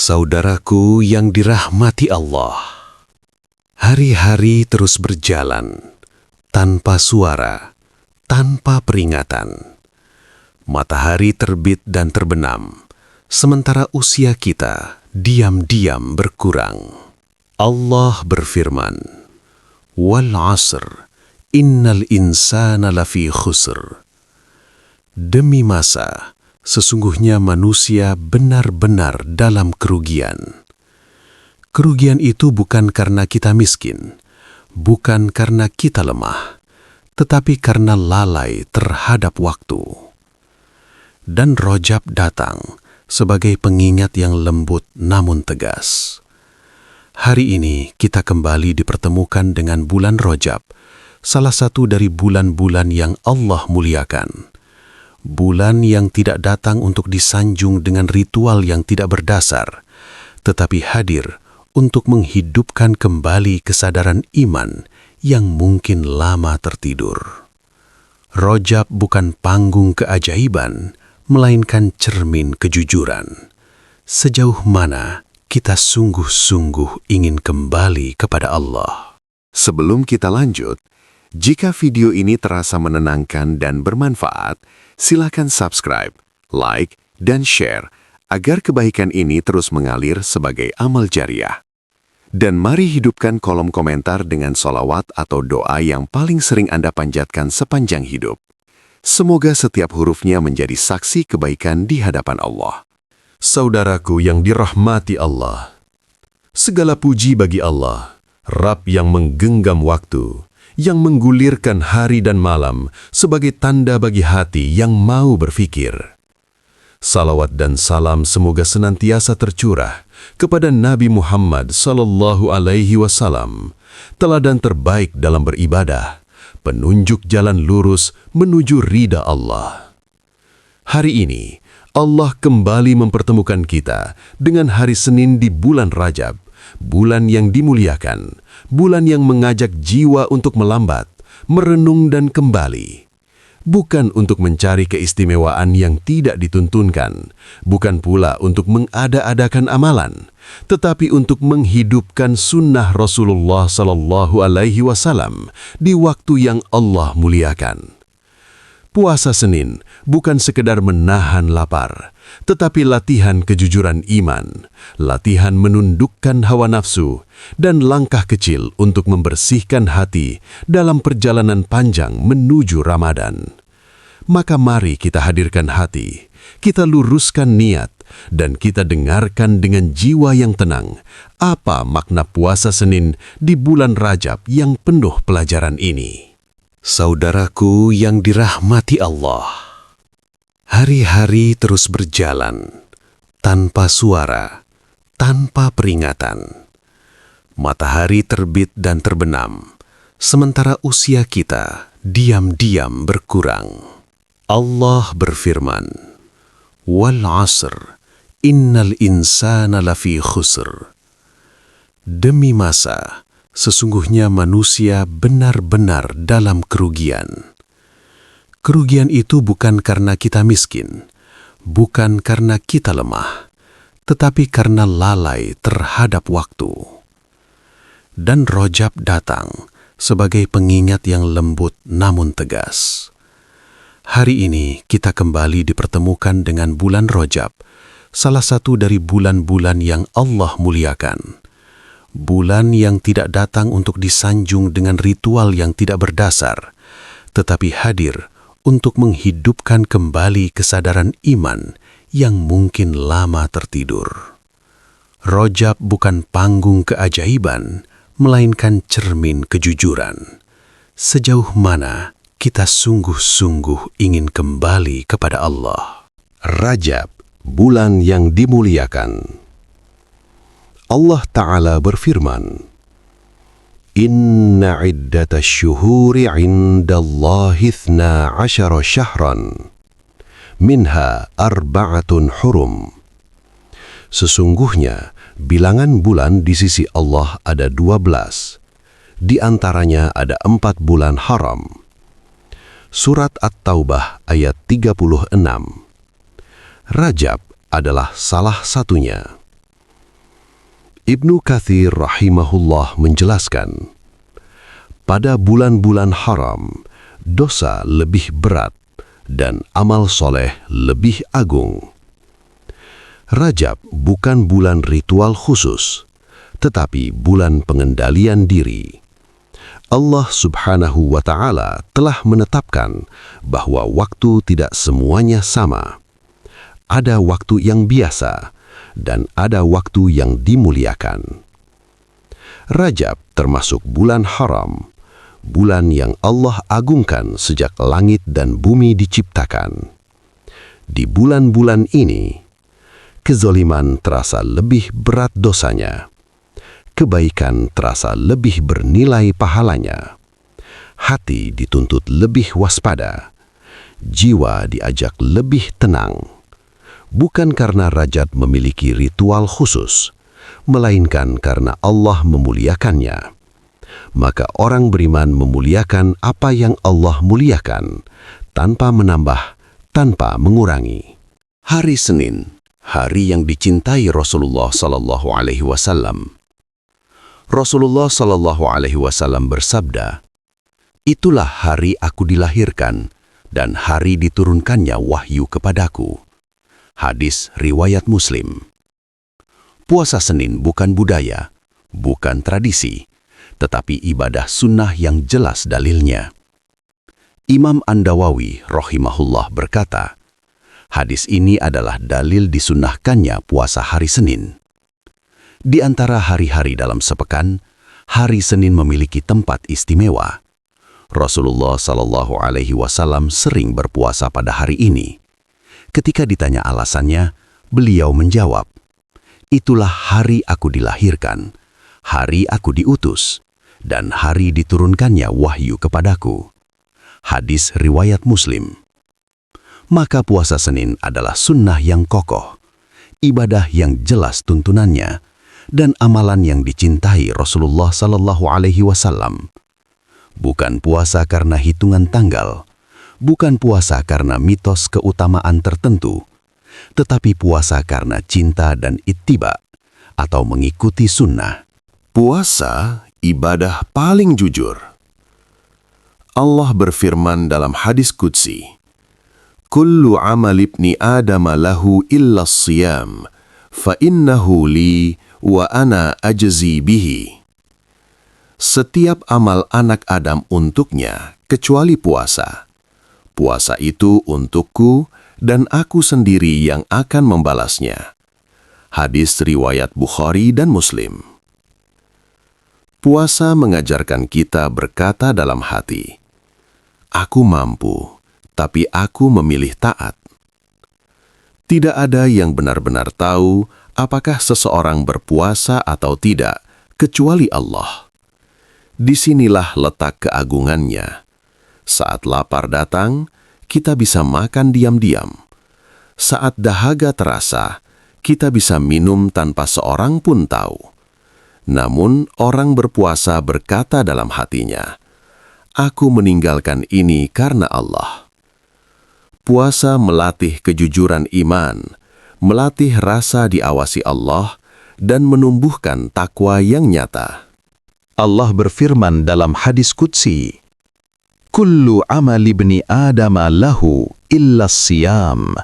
Saudaraku yang dirahmati Allah, hari-hari terus berjalan, tanpa suara, tanpa peringatan. Matahari terbit dan terbenam, sementara usia kita diam-diam berkurang. Allah berfirman, "Wal 'asr, innal insana lafi khusr." Demi masa, sesungguhnya manusia benar-benar dalam kerugian. Kerugian itu bukan karena kita miskin, bukan karena kita lemah, tetapi karena lalai terhadap waktu. Dan Rajab datang sebagai pengingat yang lembut namun tegas. Hari ini kita kembali dipertemukan dengan bulan Rajab, salah satu dari bulan-bulan yang Allah muliakan. Bulan yang tidak datang untuk disanjung dengan ritual yang tidak berdasar, tetapi hadir untuk menghidupkan kembali kesadaran iman yang mungkin lama tertidur. Rajab bukan panggung keajaiban, melainkan cermin kejujuran. Sejauh mana kita sungguh-sungguh ingin kembali kepada Allah. Sebelum kita lanjut, jika video ini terasa menenangkan dan bermanfaat, silakan subscribe, like, dan share agar kebaikan ini terus mengalir sebagai amal jariah. Dan mari hidupkan kolom komentar dengan sholawat atau doa yang paling sering Anda panjatkan sepanjang hidup. Semoga setiap hurufnya menjadi saksi kebaikan di hadapan Allah. Saudaraku yang dirahmati Allah, segala puji bagi Allah, Rabb yang menggenggam waktu, yang menggulirkan hari dan malam sebagai tanda bagi hati yang mau berfikir. Salawat dan salam semoga senantiasa tercurah kepada Nabi Muhammad SAW, teladan terbaik dalam beribadah, penunjuk jalan lurus menuju ridha Allah. Hari ini, Allah kembali mempertemukan kita dengan hari Senin di bulan Rajab, bulan yang dimuliakan, bulan yang mengajak jiwa untuk melambat, merenung dan kembali. Bukan untuk mencari keistimewaan yang tidak dituntunkan, bukan pula untuk mengada-adakan amalan, tetapi untuk menghidupkan sunnah Rasulullah SAW di waktu yang Allah muliakan. Puasa Senin bukan sekedar menahan lapar, tetapi latihan kejujuran iman, latihan menundukkan hawa nafsu, dan langkah kecil untuk membersihkan hati dalam perjalanan panjang menuju Ramadan. Maka mari kita hadirkan hati, kita luruskan niat, dan kita dengarkan dengan jiwa yang tenang apa makna puasa Senin di bulan Rajab yang penuh pelajaran ini. Saudaraku yang dirahmati Allah, hari-hari terus berjalan, tanpa suara, tanpa peringatan. Matahari terbit dan terbenam, sementara usia kita diam-diam berkurang. Allah berfirman, "Wal 'asr, innal insana lafi khusr." Demi masa, sesungguhnya manusia benar-benar dalam kerugian. Kerugian itu bukan karena kita miskin, bukan karena kita lemah, tetapi karena lalai terhadap waktu. Dan Rajab datang sebagai pengingat yang lembut namun tegas. Hari ini kita kembali dipertemukan dengan bulan Rajab, salah satu dari bulan-bulan yang Allah muliakan. Bulan yang tidak datang untuk disanjung dengan ritual yang tidak berdasar, tetapi hadir untuk menghidupkan kembali kesadaran iman yang mungkin lama tertidur. Rajab bukan panggung keajaiban, melainkan cermin kejujuran. Sejauh mana kita sungguh-sungguh ingin kembali kepada Allah. Rajab, bulan yang dimuliakan. Allah Ta'ala berfirman, "Inna iddatash syuhuri 'indallahi 12 syahran, minha arba'atun hurum." Sesungguhnya, bilangan bulan di sisi Allah ada 12. Di antaranya ada 4 bulan haram. Surat At-Taubah ayat 36. Rajab adalah salah satunya. Ibnu Katsir rahimahullah menjelaskan, pada bulan-bulan haram, dosa lebih berat dan amal soleh lebih agung. Rajab bukan bulan ritual khusus, tetapi bulan pengendalian diri. Allah Subhanahu wa Ta'ala telah menetapkan bahwa waktu tidak semuanya sama. Ada waktu yang biasa dan ada waktu yang dimuliakan. Rajab termasuk bulan haram, bulan yang Allah agungkan sejak langit dan bumi diciptakan. Di bulan-bulan ini, kezaliman terasa lebih berat dosanya. Kebaikan terasa lebih bernilai pahalanya. Hati dituntut lebih waspada. Jiwa diajak lebih tenang. Bukan karena Rajab memiliki ritual khusus, melainkan karena Allah memuliakannya. Maka orang beriman memuliakan apa yang Allah muliakan, tanpa menambah, tanpa mengurangi. Hari Senin, hari yang dicintai Rasulullah Sallallahu Alaihi Wasallam. Rasulullah Sallallahu Alaihi Wasallam bersabda, "Itulah hari aku dilahirkan dan hari diturunkannya wahyu kepadaku." Hadis riwayat Muslim. Puasa Senin bukan budaya, bukan tradisi, tetapi ibadah sunnah yang jelas dalilnya. Imam An-Nawawi rahimahullah berkata, hadis ini adalah dalil disunnahkannya puasa hari Senin. Di antara hari-hari dalam sepekan, hari Senin memiliki tempat istimewa. Rasulullah Sallallahu Alaihi Wasallam sering berpuasa pada hari ini. Ketika ditanya alasannya, beliau menjawab, "Itulah hari aku dilahirkan, hari aku diutus, dan hari diturunkannya wahyu kepadaku." Hadis riwayat Muslim. Maka puasa Senin adalah sunnah yang kokoh, ibadah yang jelas tuntunannya, dan amalan yang dicintai Rasulullah Sallallahu Alaihi Wasallam. Bukan puasa karena hitungan tanggal, bukan puasa karena mitos keutamaan tertentu, tetapi puasa karena cinta dan ittiba, atau mengikuti sunnah. Puasa ibadah paling jujur. Allah berfirman dalam hadis qudsi, "Kullu amal ibni Adam lahu illa as-siyam, fa innahu li wa ana ajzi bihi." Setiap amal anak Adam untuknya kecuali puasa. Puasa itu untukku dan aku sendiri yang akan membalasnya. Hadis riwayat Bukhari dan Muslim. Puasa mengajarkan kita berkata dalam hati, "Aku mampu, tapi aku memilih taat." Tidak ada yang benar-benar tahu apakah seseorang berpuasa atau tidak, kecuali Allah. Disinilah letak keagungannya. Saat lapar datang, kita bisa makan diam-diam. Saat dahaga terasa, kita bisa minum tanpa seorang pun tahu. Namun, orang berpuasa berkata dalam hatinya, "Aku meninggalkan ini karena Allah." Puasa melatih kejujuran iman, melatih rasa diawasi Allah, dan menumbuhkan takwa yang nyata. Allah berfirman dalam hadis qudsi, "Kullu amal ibni Adam lahu illa as-siyam,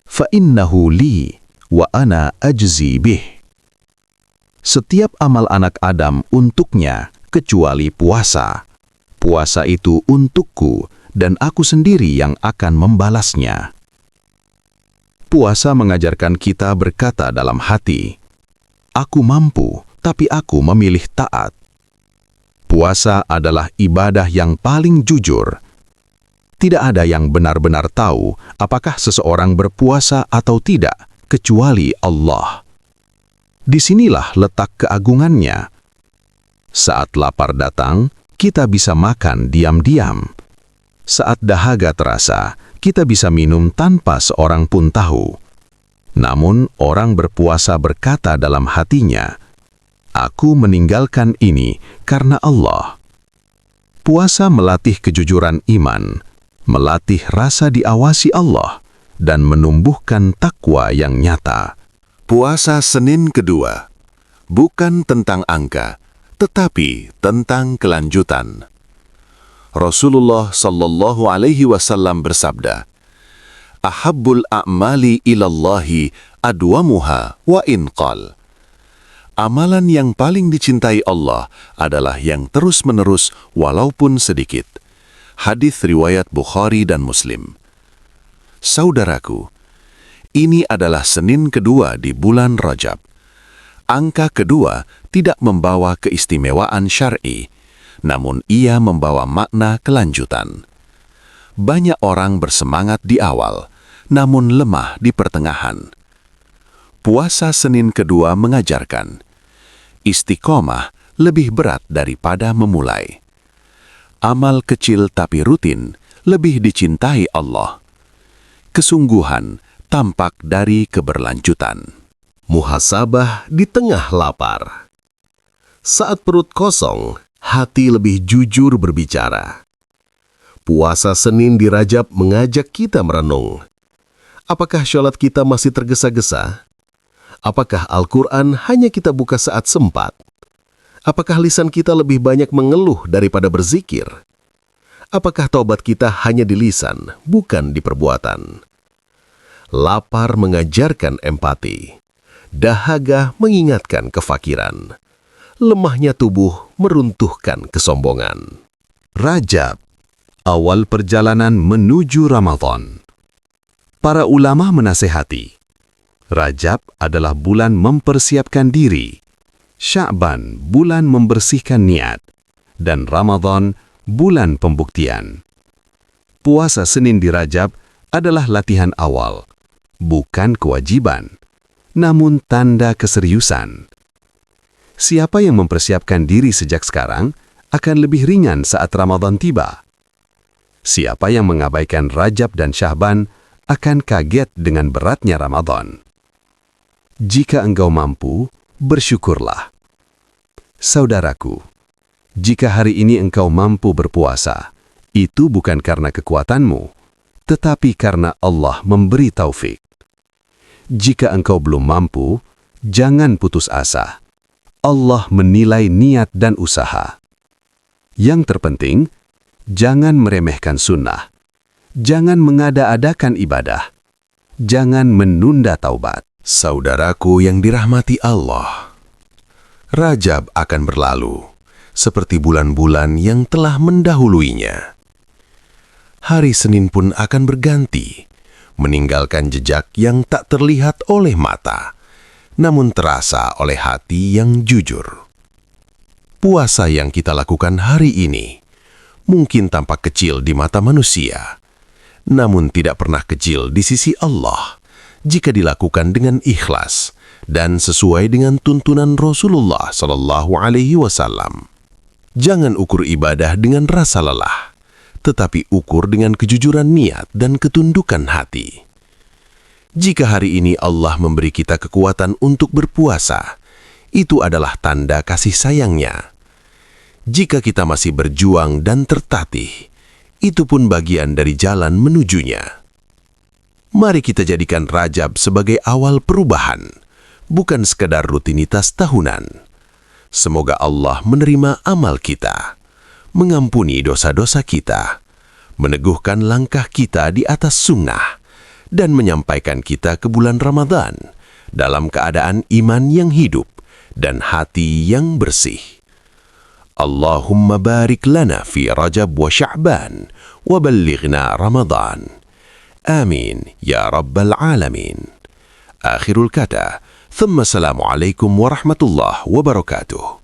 fa innahu li wa ana ajzi bih." Setiap amal anak Adam untuknya kecuali puasa. Puasa itu untukku dan aku sendiri yang akan membalasnya. Puasa mengajarkan kita berkata dalam hati, "Aku mampu, tapi aku memilih taat." Puasa adalah ibadah yang paling jujur. Tidak ada yang benar-benar tahu apakah seseorang berpuasa atau tidak, kecuali Allah. Disinilah letak keagungannya. Saat lapar datang, kita bisa makan diam-diam. Saat dahaga terasa, kita bisa minum tanpa seorang pun tahu. Namun, orang berpuasa berkata dalam hatinya, "Aku meninggalkan ini karena Allah." Puasa melatih kejujuran iman, melatih rasa diawasi Allah, dan menumbuhkan takwa yang nyata. Puasa Senin kedua. bukan tentang angka, tetapi tentang kelanjutan. Rasulullah sallallahu alaihi wasallam bersabda, "Ahabbul a'mali ilallahi adwamuha wa inqal." Amalan yang paling dicintai Allah adalah yang terus-menerus walaupun sedikit. Hadis riwayat Bukhari dan Muslim. Saudaraku, ini adalah Senin kedua di bulan Rajab. Angka kedua tidak membawa keistimewaan syar'i, namun ia membawa makna kelanjutan. Banyak orang bersemangat di awal, namun lemah di pertengahan. Puasa Senin kedua mengajarkan, istiqomah lebih berat daripada memulai. Amal kecil tapi rutin lebih dicintai Allah. Kesungguhan tampak dari keberlanjutan. Muhasabah di tengah lapar. Saat perut kosong, hati lebih jujur berbicara. Puasa Senin di Rajab mengajak kita merenung. Apakah sholat kita masih tergesa-gesa? Apakah Al-Quran hanya kita buka saat sempat? Apakah lisan kita lebih banyak mengeluh daripada berzikir? Apakah taubat kita hanya di lisan, bukan di perbuatan? Lapar mengajarkan empati. Dahaga mengingatkan kefakiran. Lemahnya tubuh meruntuhkan kesombongan. Rajab, awal perjalanan menuju Ramadan. Para ulama menasehati, Rajab adalah bulan mempersiapkan diri, Sya'ban bulan membersihkan niat, dan Ramadan bulan pembuktian. Puasa Senin di Rajab adalah latihan awal, bukan kewajiban, namun tanda keseriusan. Siapa yang mempersiapkan diri sejak sekarang akan lebih ringan saat Ramadan tiba. Siapa yang mengabaikan Rajab dan Sya'ban akan kaget dengan beratnya Ramadan. Jika engkau mampu, bersyukurlah. Saudaraku, jika hari ini engkau mampu berpuasa, itu bukan karena kekuatanmu, tetapi karena Allah memberi taufik. Jika engkau belum mampu, jangan putus asa. Allah menilai niat dan usaha. Yang terpenting, jangan meremehkan sunnah. Jangan mengada-adakan ibadah. Jangan menunda taubat. Saudaraku yang dirahmati Allah, Rajab akan berlalu, seperti bulan-bulan yang telah mendahuluinya. Hari Senin pun akan berganti, meninggalkan jejak yang tak terlihat oleh mata, namun terasa oleh hati yang jujur. Puasa yang kita lakukan hari ini mungkin tampak kecil di mata manusia, namun tidak pernah kecil di sisi Allah jika dilakukan dengan ikhlas dan sesuai dengan tuntunan Rasulullah Sallallahu Alaihi Wasallam. Jangan ukur ibadah dengan rasa lelah, tetapi ukur dengan kejujuran niat dan ketundukan hati. Jika hari ini Allah memberi kita kekuatan untuk berpuasa, itu adalah tanda kasih sayangnya. Jika kita masih berjuang dan tertatih, itu pun bagian dari jalan menujunya. Mari kita jadikan Rajab sebagai awal perubahan, bukan sekadar rutinitas tahunan. Semoga Allah menerima amal kita, mengampuni dosa-dosa kita, meneguhkan langkah kita di atas sunnah, dan menyampaikan kita ke bulan Ramadan dalam keadaan iman yang hidup dan hati yang bersih. Allahumma barik lana fi Rajab wa Sya'ban wa ballighna Ramadan. Amin ya rabbal alamin. Akhirul kata, thumma assalamu alaikum warahmatullahi wabarakatuh.